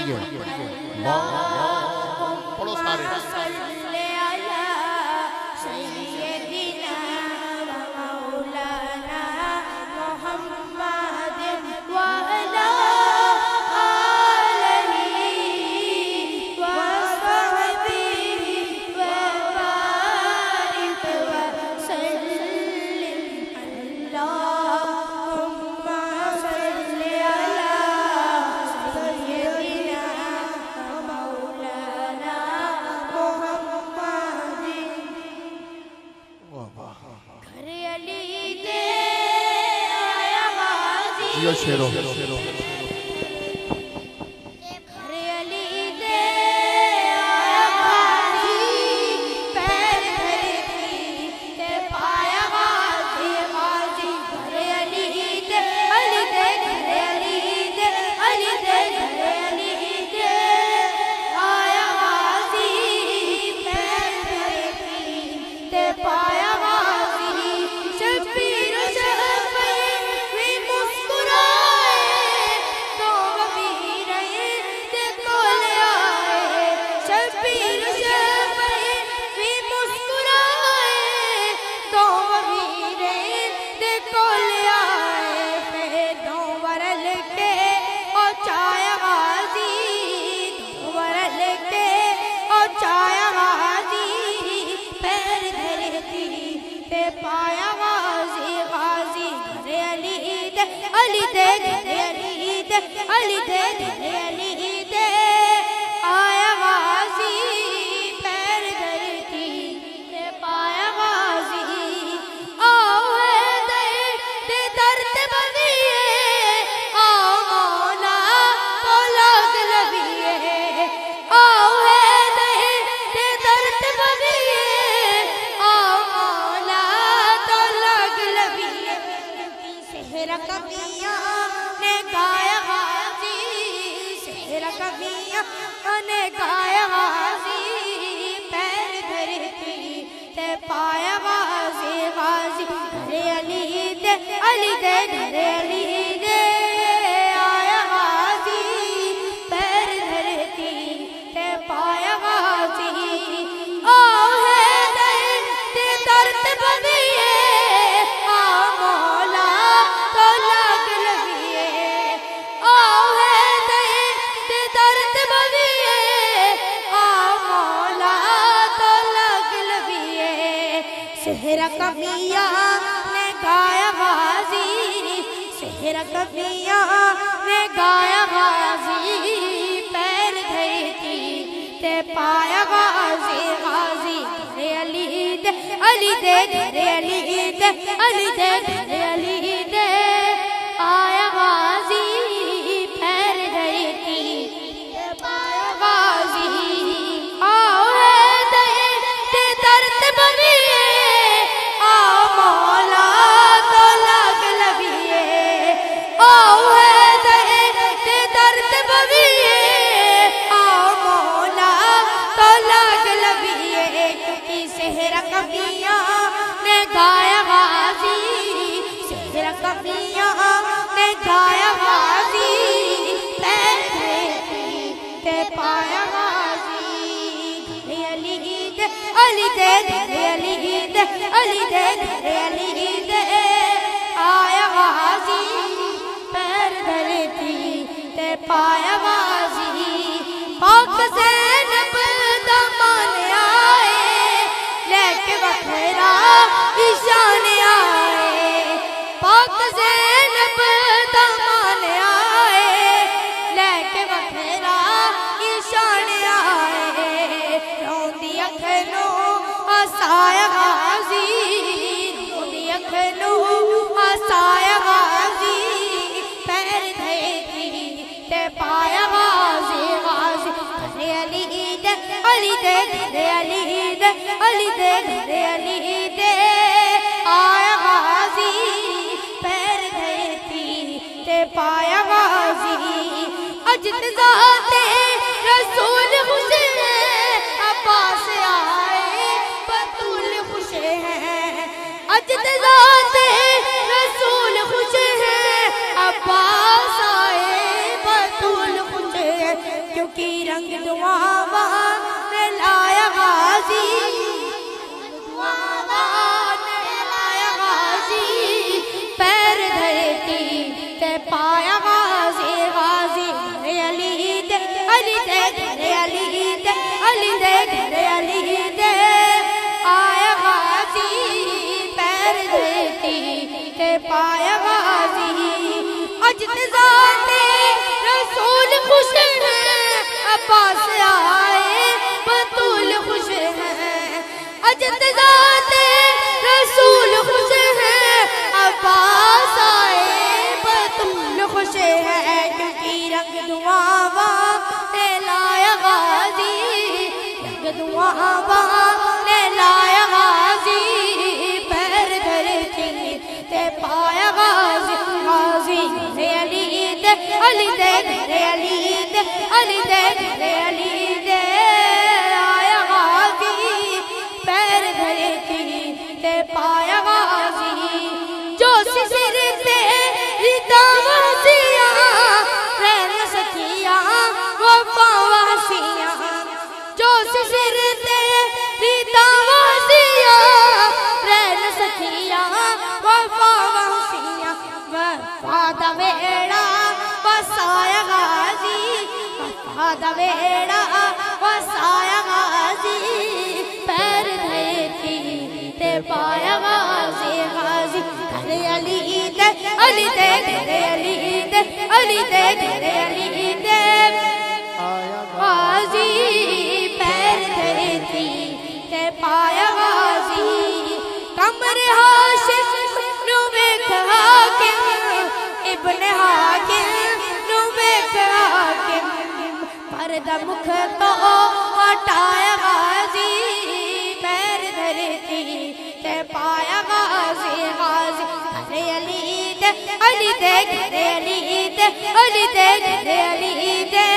پڑھیے پڑھو سارے جیو شیرو علی دے آیا غازی پیر دھرتی تے پایا غازی آؤ ہے دے درد بدیے آؤ مولا تو لگ لبیے آؤ ہے دے درد بدیے آؤ مولا تو لگ لبیے سہرا کبیاں نے گایا نے گایا غازی پیر دھرتی تے پایا غازی غازی گھر علی دے گھر علی دے آیا غازی پیر دھرتی تے پایا غازی آؤ ہے دے درد بدیے آؤ مولا تو لگ لگیے آؤ ہے دے درد بدیے آؤ مولا تو لگ لگیے سہرا کبیاں نے گایا غازی سہرا کبیاں نے گایا غازی پیر دھرتی تے پایا غازی غازی گھر علی دے گھر علی دے علی دے گھر علی دے آیا غازی پیر دھرتی تے پایا غازی آؤ ہے دے درد بدیے آؤ مولا تو لگ لبیے آؤ ہے دے درد بدیے آؤ مولا تو لگ لبیے کیونکہ سہرا کبیاں نے گایا غازی سہرا کبیاں نے گایا غازی پیر دھرتی تے پایا غازی گھر علی دے گھر علی دے علی دے گھر علی دے آیا غازی پیر دھرتی تے پایا غازی پاک زینب دمان آئے لے کے وکھرا ایشان آئے پاک زینب دمان آئے لے کے وکھرا ایشان آئے روندی اکھنوں آسایا غازی روندی اکھنوں آسایا غازی پیر دھرتی تے پایا غازی غازی گھر علی دے گھر علی دے علی دے گھر علی دے آیا غازی پیر دھرتی تے پایا غازی اجد ذات رسول خوش ہے عباس آئے بطول خوش ہے اجد ذات رسول خوش ہے عباس آئے بطول خوش ہے اجتزاتے رسول خوش ہیں عباس آئے بطول خوش ہیں اجتزاتے رسول خوش ہیں عباس آئے بطول خوش ہیں کیونکہ رنگ دعاواں نے لایا غازی رنگ دعاواں نے لایا غازی پیر دھرتی تے پایا غازی غازی گھر علی دے علی دے گھر علی دے علی دے گھر علی دے آیا غازی پیر دھرتی تے پایا غازی جو سر تے ردا واسیاں رہن سکیاں وفا واسیاں جو سر تے ردا واسیاں رہن سکیاں وفا واسیاں وفا دا ویڑا وسایا غازی وفا دا ویڑا وسایا غازی پیر دھرتی تے پایا غازی غازی گھر علی دے علی دے گھر علی دے علی دے گھر علی دے غازی پیر دھرتی تے پایا غازی قمر ہاشم نو ویکھ حاکم ابن حاکم نو ویکھ حاکم پردہ مکھ تو ہٹایا غازی پیر دھرتی تے پایا غازی غازی گھر علی دے علی دے گھر علی دے علی دے گھر علی دے